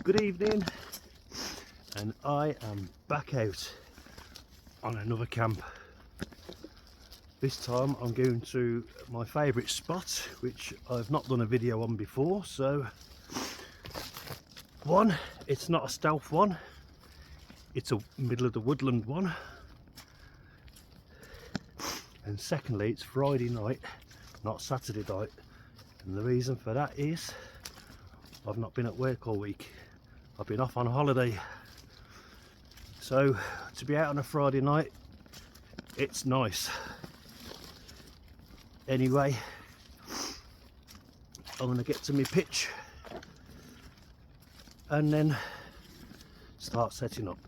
Good evening, and I am back out on another camp. This time I'm going to my favourite spot, which I've not done a video on before. So one, it's not a stealth one, it's a middle of the woodland one, and secondly it's Friday night, not Saturday night, and the reason for that is I've not been at work all week. I've been off on holiday, so to be out on a Friday night, it's nice. Anyway, I'm going to get to my pitch and then start setting up.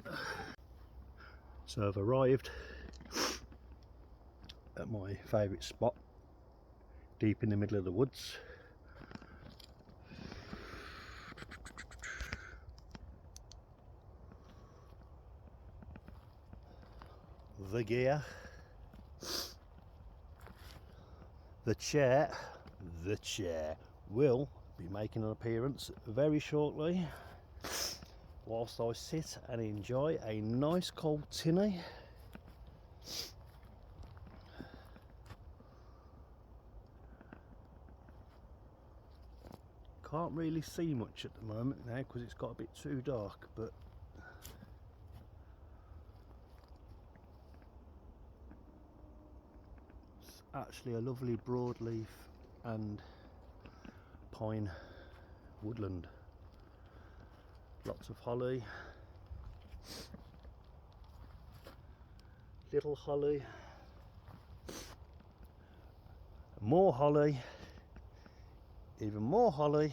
So I've arrived at my favourite spot, deep in the middle of the woods. The gear, the chair will be making an appearance very shortly, whilst I sit and enjoy a nice cold tinny. Can't really see much at the moment now because it's got a bit too dark, but actually a lovely broadleaf and pine woodland. Lots of holly, little holly, more holly, even more holly,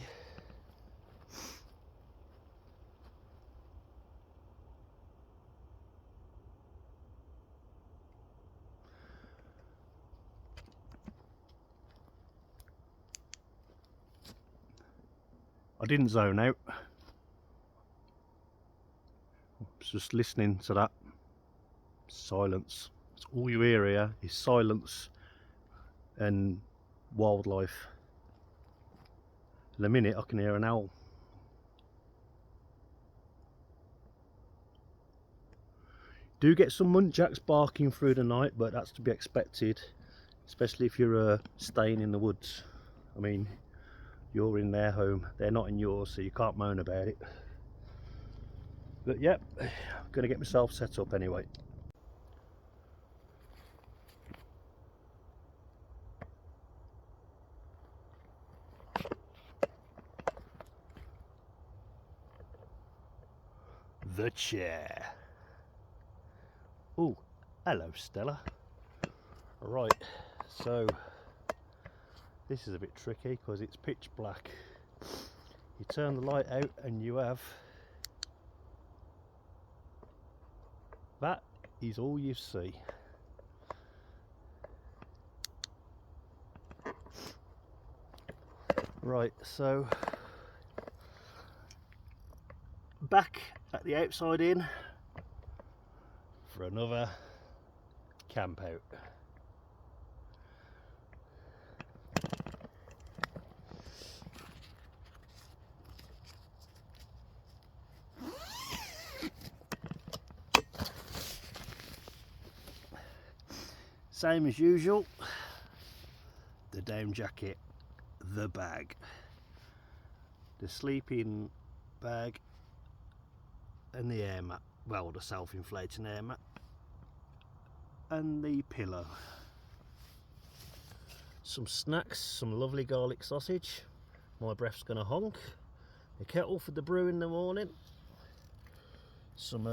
I didn't zone out. I was just listening to that silence. That's all you hear here is silence and wildlife. In a minute I can hear an owl. Do get some muntjacs barking through the night, but that's to be expected, especially if you're staying in the woods. I mean, you're in their home, they're not in yours, so you can't moan about it. But yep, I'm gonna get myself set up anyway. The chair. Oh, hello Stella. Right, so this is a bit tricky because it's pitch black. You turn the light out and you have, that is all you see. Right, so back at the outside inn for another camp out. Same as usual, the down jacket, the bag, the sleeping bag and the air mat, well, the self-inflating air mat, and the pillow. Some snacks, some lovely garlic sausage, my breath's gonna honk, a kettle for the brew in the morning, some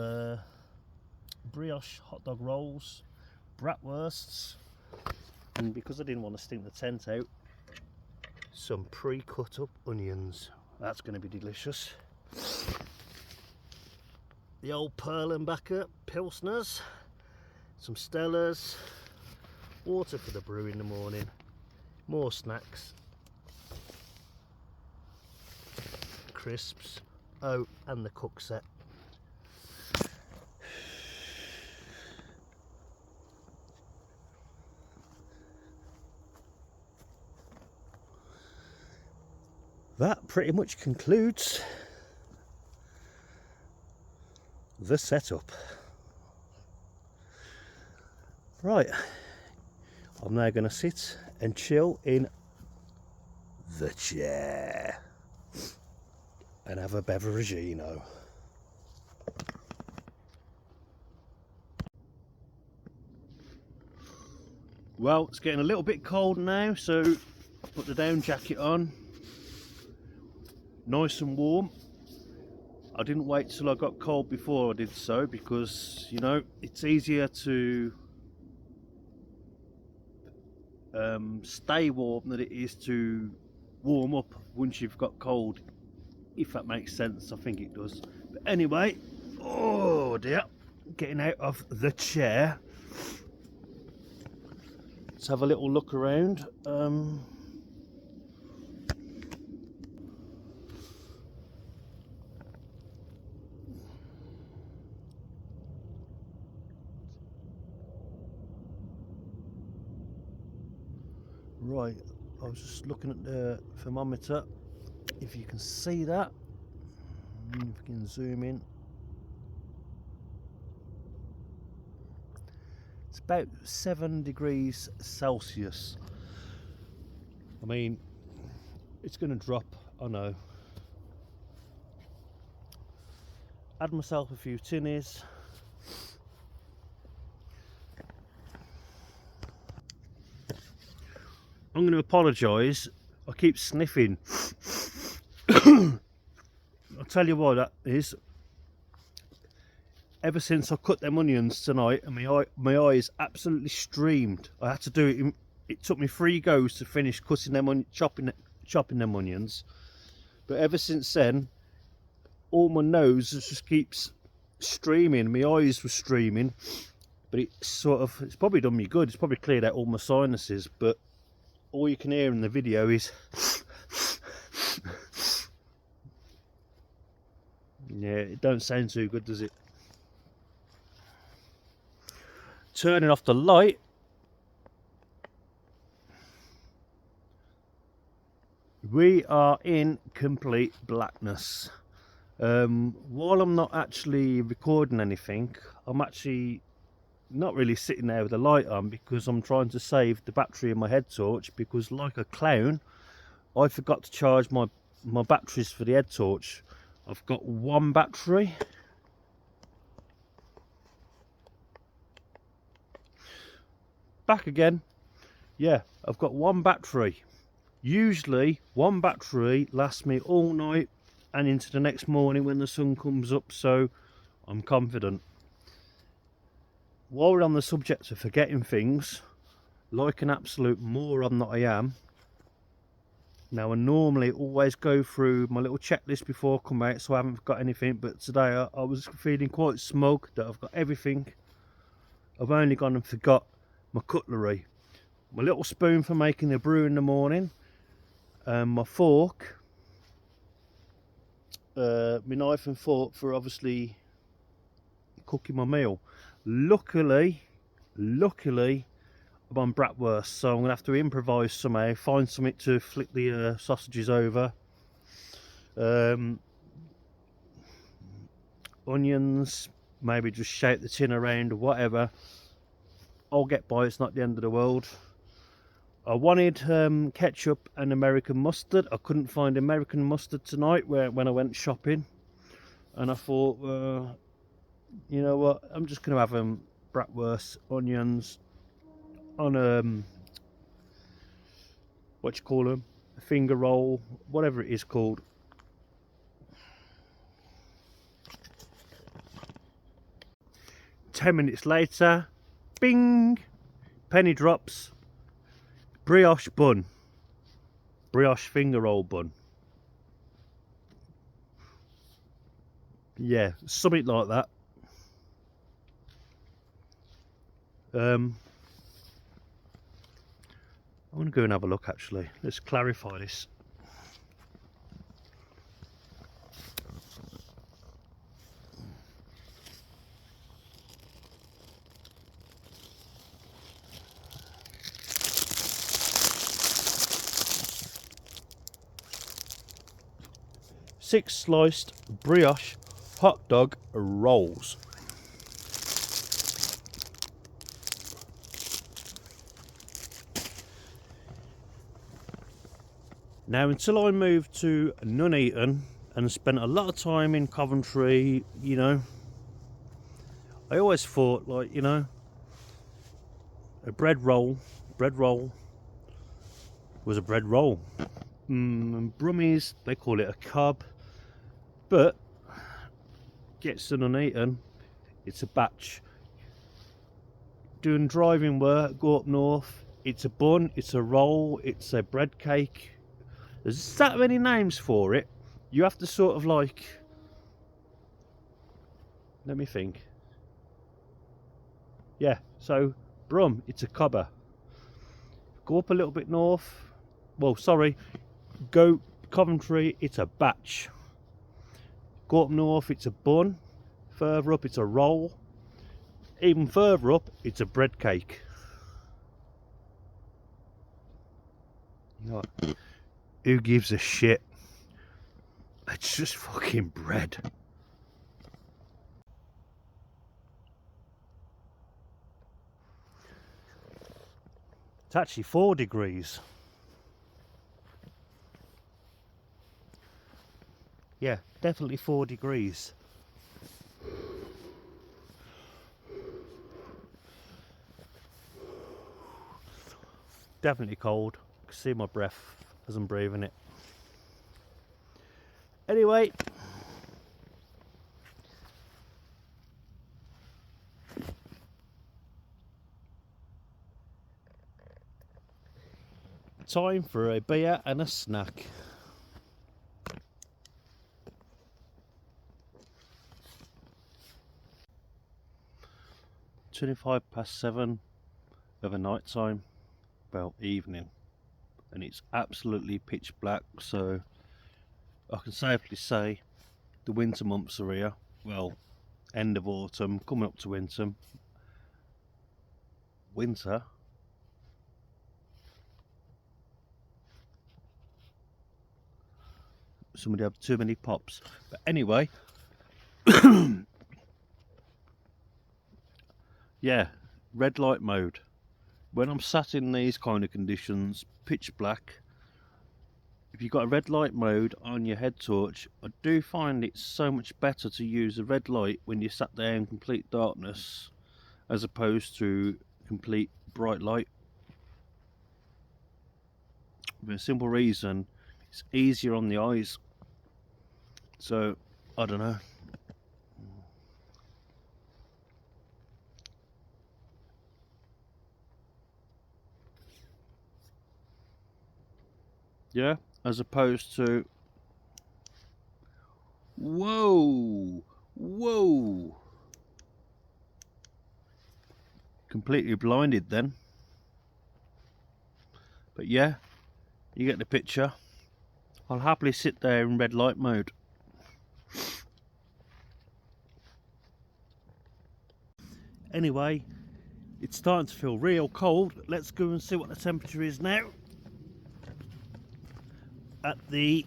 brioche hot dog rolls, bratwursts, and because I didn't want to stink the tent out, some pre-cut up onions. That's going to be delicious. The old Perlenbacher Pilsners, some Stellas, water for the brew in the morning, more snacks, crisps, oh, and the cook set. That pretty much concludes the setup. Right, I'm now going to sit and chill in the chair and have a beveragino. Well, it's getting a little bit cold now, so I put the down jacket on. Nice and warm. I didn't wait till I got cold before I did so, because, you know, it's easier to stay warm than it is to warm up once you've got cold, if that makes sense. I think it does. But anyway, oh dear, getting out of the chair. Let's have a little look around. Right, I was just looking at the thermometer, if you can see that. If you can zoom in. It's about 7 degrees Celsius. I mean, it's going to drop, I know. Had myself a few tinnies. I'm going to apologise, I keep sniffing. I'll tell you why that is. Ever since I cut them onions tonight, and my eyes absolutely streamed. I had to do it. It took me 3 goes to finish cutting them, chopping them onions. But ever since then, all my nose just keeps streaming. My eyes were streaming, but it's probably done me good. It's probably cleared out all my sinuses. But all you can hear in the video is yeah, it don't sound too good, does it? Turning off the light, we are in complete blackness. While I'm not actually recording anything, I'm actually not really sitting there with the light on, because I'm trying to save the battery in my head torch, because like a clown I forgot to charge my batteries for the head torch. I've got 1 battery. Back again. Yeah, I've got 1 battery. Usually 1 battery lasts me all night and into the next morning when the sun comes up, so I'm confident. While we're on the subject of forgetting things, like an absolute moron that I am, now I normally always go through my little checklist before I come out, so I haven't forgot anything, but today I was feeling quite smug that I've got everything. I've only gone and forgot my cutlery, my little spoon for making the brew in the morning, my fork, my knife and fork for obviously cooking my meal. Luckily I'm on bratwurst, so I'm going to have to improvise somehow, find something to flick the sausages over. Onions, maybe just shake the tin around or whatever. I'll get by, it's not the end of the world. I wanted ketchup and American mustard. I couldn't find American mustard tonight when I went shopping, and I thought, you know what, I'm just going to have bratwurst, onions on what you call them, a finger roll, whatever it is called. Ten minutes later, bing, penny drops, brioche bun, brioche finger roll bun. Yeah, something like that. I want to go and have a look actually. Let's clarify this. Six sliced brioche hot dog rolls. Now, until I moved to Nuneaton and spent a lot of time in Coventry, you know, I always thought, like, you know, a bread roll was a bread roll. Brummies, they call it a cub, but gets to Nuneaton, it's a batch. Doing driving work, go up north, it's a bun, it's a roll, it's a bread cake. There's that many names for it. You have to sort of like, let me think. Yeah, so Brum, it's a cubber. Go up a little bit north. Well, sorry, go Coventry, it's a batch. Go up north, it's a bun. Further up, it's a roll. Even further up, it's a bread cake. You know, who gives a shit? It's just fucking bread. It's actually 4 degrees. Yeah, definitely 4 degrees. Definitely cold. I can see my breath as I'm breathing it. Anyway, time for a beer and a snack. £7 of a night time, well, evening, and it's absolutely pitch black, so I can safely say the winter months are here. Well, end of autumn, coming up to winter. Somebody had too many pops. But anyway, yeah, red light mode. When I'm sat in these kind of conditions, pitch black, if you've got a red light mode on your head torch, I do find it's so much better to use a red light when you're sat there in complete darkness as opposed to complete bright light. For a simple reason, it's easier on the eyes. So, I don't know. Yeah, as opposed to, whoa, completely blinded then. But yeah, you get the picture. I'll happily sit there in red light mode. Anyway, it's starting to feel real cold. Let's go and see what the temperature is now at the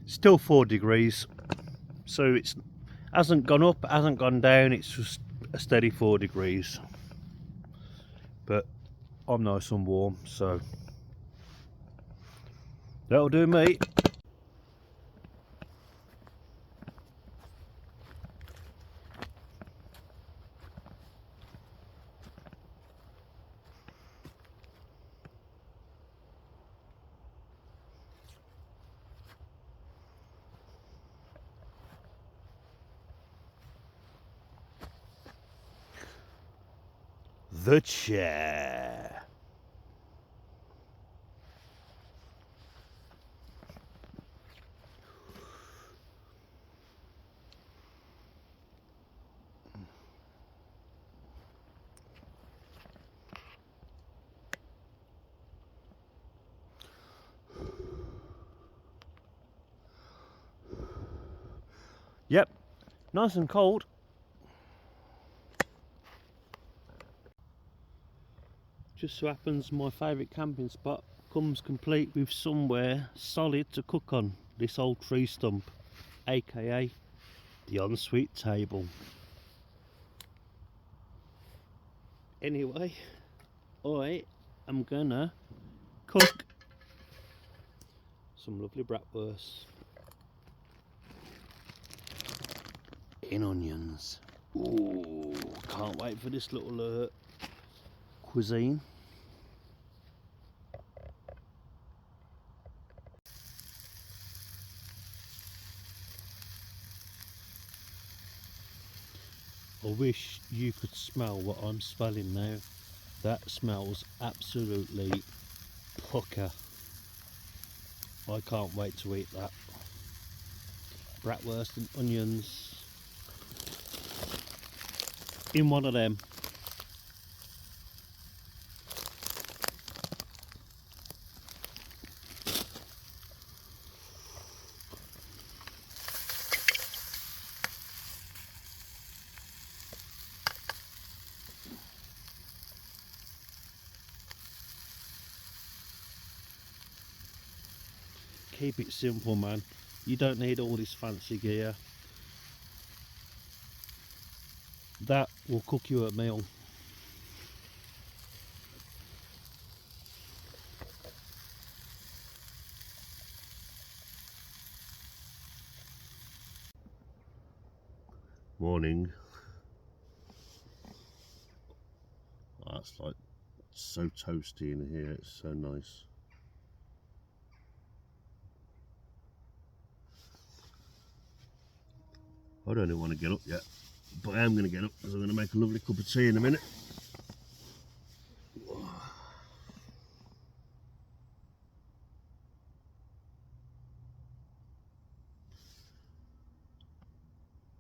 still 4 degrees, so it's hasn't gone up, hasn't gone down, it's just a steady 4 degrees. But I'm nice and warm, so that'll do me. The chair. Nice and cold. Just so happens my favourite camping spot comes complete with somewhere solid to cook on. This old tree stump, aka the ensuite table. Anyway, I am gonna cook some lovely bratwurst in onions. Ooh, can't wait for this little cuisine. I wish you could smell what I'm smelling now. That smells absolutely pucker. I can't wait to eat that. Bratwurst and onions in one of them. Keep it simple, man. You don't need all this fancy gear. That will cook you a meal. Morning. Oh, it's like so toasty in here, it's so nice. I don't even want to get up yet, but I am going to get up because I'm going to make a lovely cup of tea in a minute.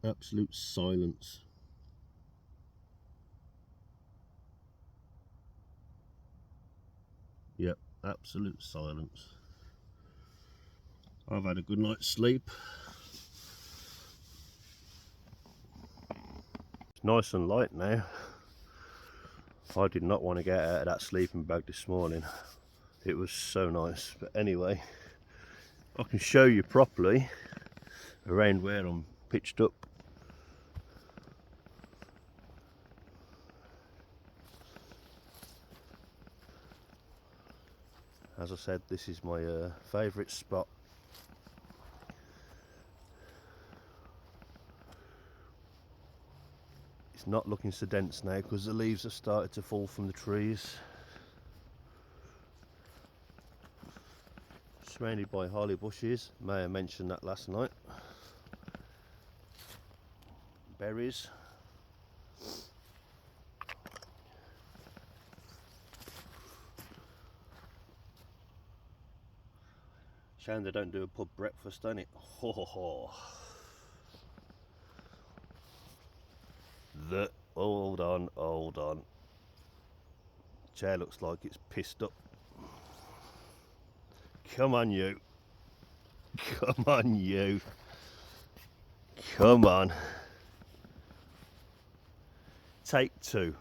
Absolute silence. Yep, absolute silence. I've had a good night's sleep. It's nice and light now. I did not want to get out of that sleeping bag this morning. It was so nice. But anyway, I can show you properly around where I'm pitched up. As I said, this is my favourite spot. It's not looking so dense now because the leaves have started to fall from the trees. Surrounded by holly bushes, may have mentioned that last night. Berries. Shame they don't do a pub breakfast, don't it? Ho ho ho. Hold on. Chair looks like it's pissed up. Come on you. Come on you. Come on. Take two.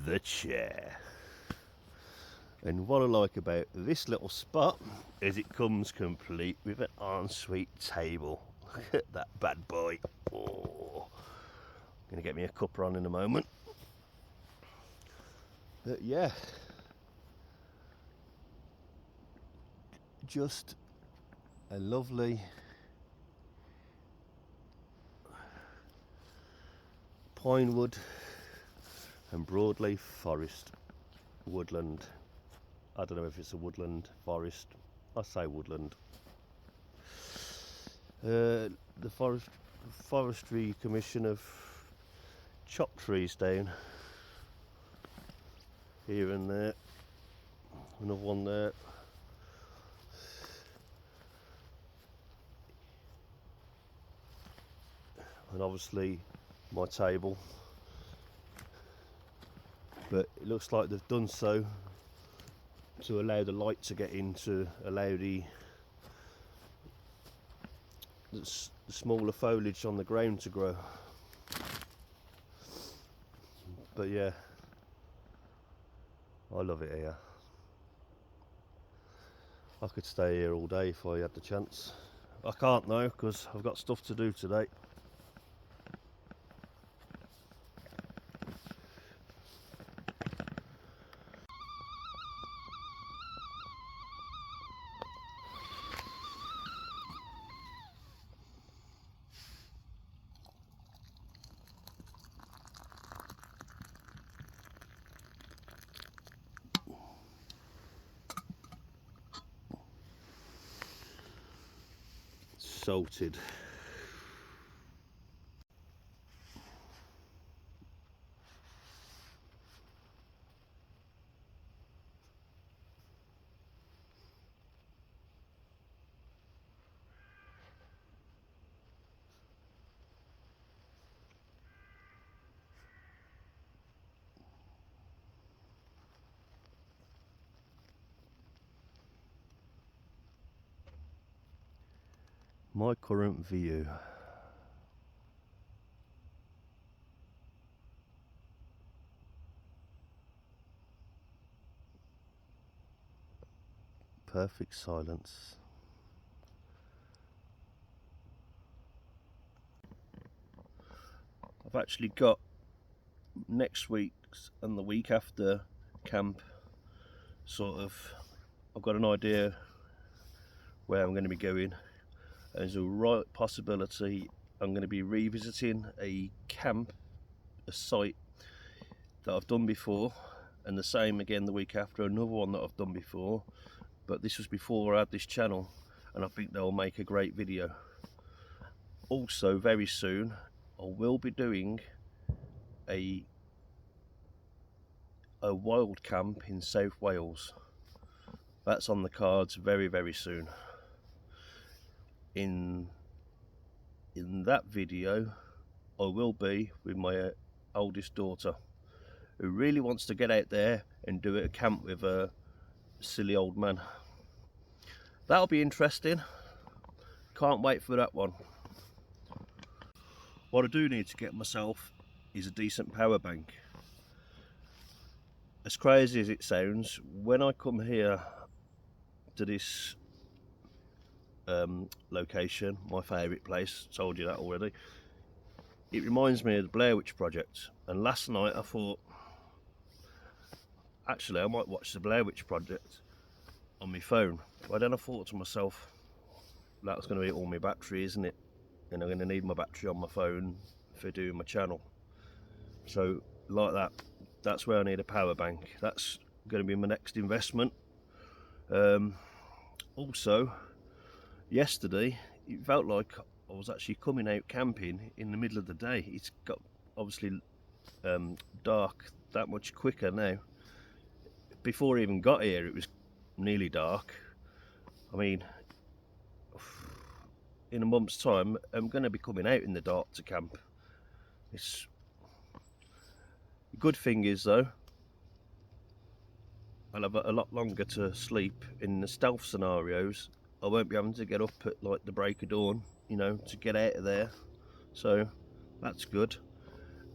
The chair. And what I like about this little spot is it comes complete with an ensuite table. Look at that bad boy. Oh, gonna get me a cuppa on in a moment. But yeah, just a lovely pinewood and broadleaf forest, woodland. I don't know if it's a woodland forest. I say woodland. The Forestry Commission have chopped trees down here and there. Another one there. And obviously my table. But it looks like they've done so to allow the light to get in, to allow the the smaller foliage on the ground to grow. But yeah, I love it here. I could stay here all day if I had the chance. I can't though, because I've got stuff to do today. Salted. My current view. Perfect silence. I've actually got next week's and the week after camp sort of, I've got an idea where I'm going to be going. There's a right possibility I'm going to be revisiting a camp, a site that I've done before, and the same again the week after, another one that I've done before, but this was before I had this channel, and I think they'll make a great video. Also very soon I will be doing a wild camp in South Wales. That's on the cards very soon. In that video I will be with my oldest daughter, who really wants to get out there and do a camp with a silly old man. That'll be interesting. Can't wait for that one. What I do need to get myself is a decent power bank. As crazy as it sounds, when I come here to this location, my favourite place, told you that already, it reminds me of the Blair Witch Project. And last night I thought, actually I might watch the Blair Witch Project on my phone. But then I thought to myself, that's going to eat all my battery, isn't it? And I'm going to need my battery on my phone for doing my channel. So like that, that's where I need a power bank. That's going to be my next investment. Also, yesterday it felt like I was actually coming out camping in the middle of the day. It's got obviously dark that much quicker now. Before I even got here it was nearly dark. I mean, in a month's time I'm going to be coming out in the dark to camp. It's the good thing is though, I'll have a lot longer to sleep. In the stealth scenarios I won't be having to get up at like the break of dawn, you know, to get out of there. So that's good.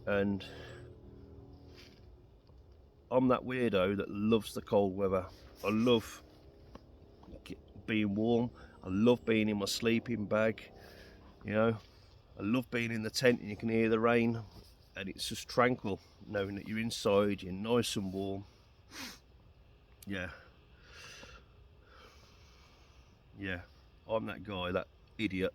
And I'm that weirdo that loves the cold weather. I love being warm. I love being in my sleeping bag, you know. I love being in the tent and you can hear the rain and it's just tranquil knowing that you're inside, you're nice and warm. Yeah, I'm that guy, that idiot.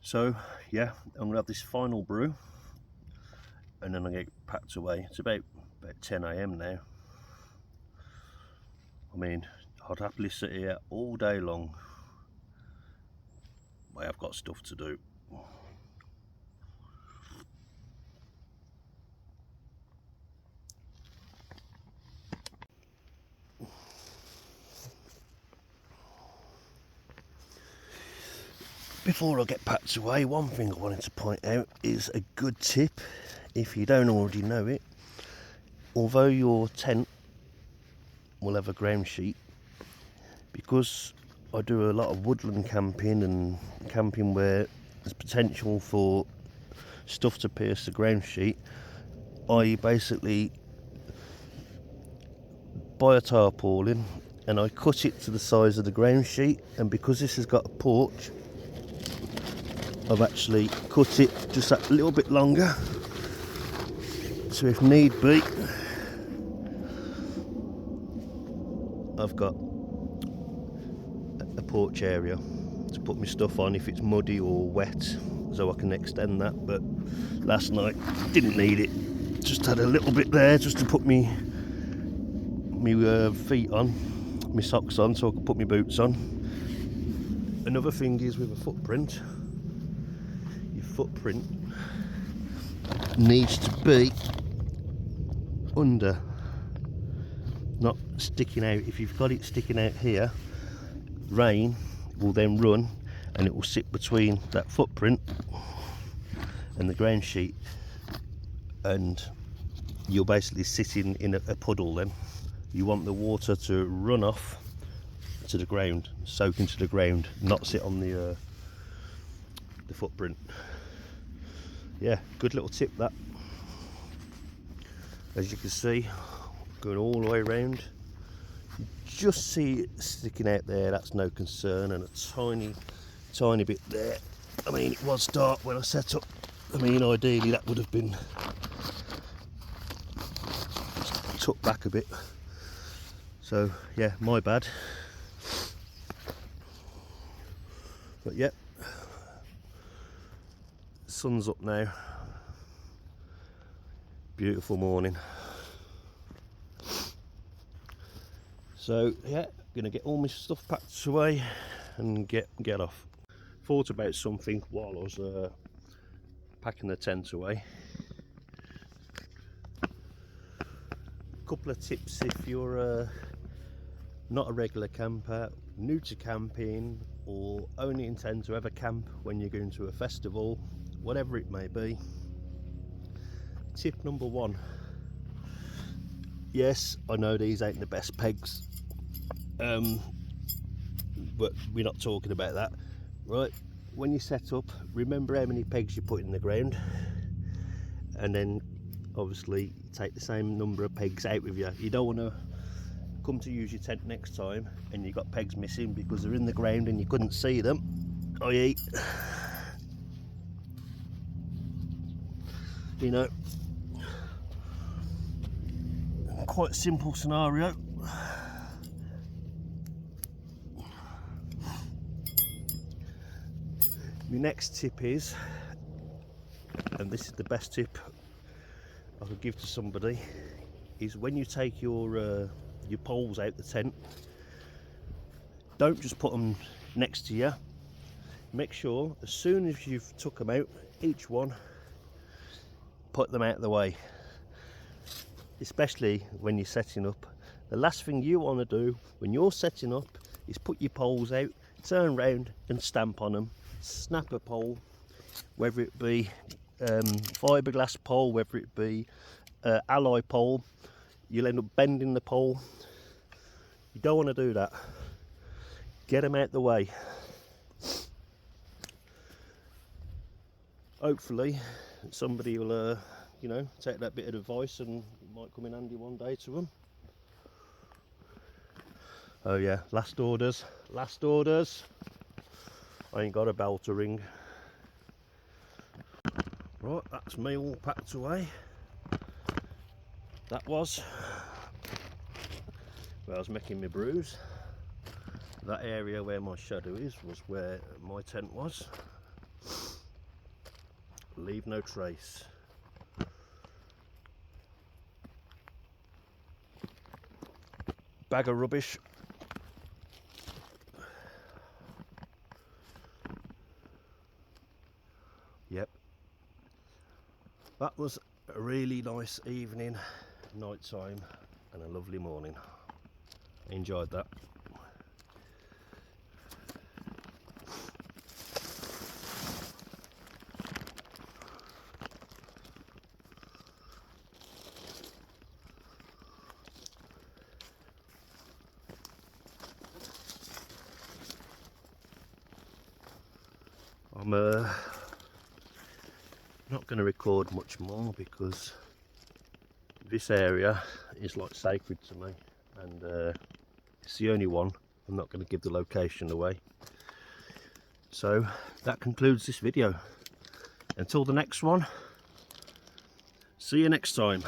So yeah, I'm gonna have this final brew and then I get packed away. It's about 10 AM now. I mean, I'd happily sit here all day long. I have got stuff to do. Before I get packed away, one thing I wanted to point out is a good tip, if you don't already know it. although your tent will have a ground sheet, because I do a lot of woodland camping and camping where there's potential for stuff to pierce the ground sheet, I basically buy a tarpaulin and I cut it to the size of the ground sheet, and because this has got a porch, I've actually cut it just that little bit longer, so if need be I've got a porch area to put my stuff on if it's muddy or wet, so I can extend that. But last night didn't need it, just had a little bit there just to put me feet on, my socks on, so I could put my boots on. Another thing is with a footprint, your footprint needs to be under, not sticking out. If you've got it sticking out here, rain will then run and it will sit between that footprint and the ground sheet, and you're basically sitting in a puddle. Then you want the water to run off to the ground, soak into the ground, not sit on the footprint. Yeah, good little tip that. As you can see, going all the way around, you just see it sticking out there, that's no concern, and a tiny bit there. I mean, it was dark when I set up. I mean, ideally that would have been tucked back a bit, so yeah, my bad. But yeah, sun's up now, beautiful morning. So yeah, gonna get all my stuff packed away and get off. Thought about something while I was packing the tent away. Couple of tips if you're not a regular camper, new to camping, or only intend to ever camp when you're going to a festival, whatever it may be. Tip number one. Yes, I know these ain't the best pegs, but we're not talking about that, right? When you set up, remember how many pegs you put in the ground, and then obviously take the same number of pegs out with you. You don't want to come to use your tent next time and you got pegs missing because they're in the ground and you couldn't see them, i.e., you know, quite a simple scenario. My next tip is, and this is the best tip I could give to somebody, is when you take your poles out the tent, don't just put them next to you. Make sure as soon as you've took them out, each one, put them out of the way. Especially when you're setting up. The last thing you want to do when you're setting up is put your poles out, turn round and stamp on them, snap a pole, whether it be fiberglass pole, whether it be alloy pole. You'll end up bending the pole. You don't want to do that. Get them out the way. Hopefully somebody will you know, take that bit of advice and it might come in handy one day to them. Oh yeah, last orders. I ain't got a bell to ring. Right, that's me all packed away. That was where I was making my brews. That area where my shadow is was where my tent was. Leave no trace. Bag of rubbish. Yep. That was a really nice evening, night time, and a lovely morning. Enjoyed that. I'm not going to record much more because this area is like sacred to me, and it's the only one. I'm not going to give the location away. So that concludes this video. Until the next one, see you next time.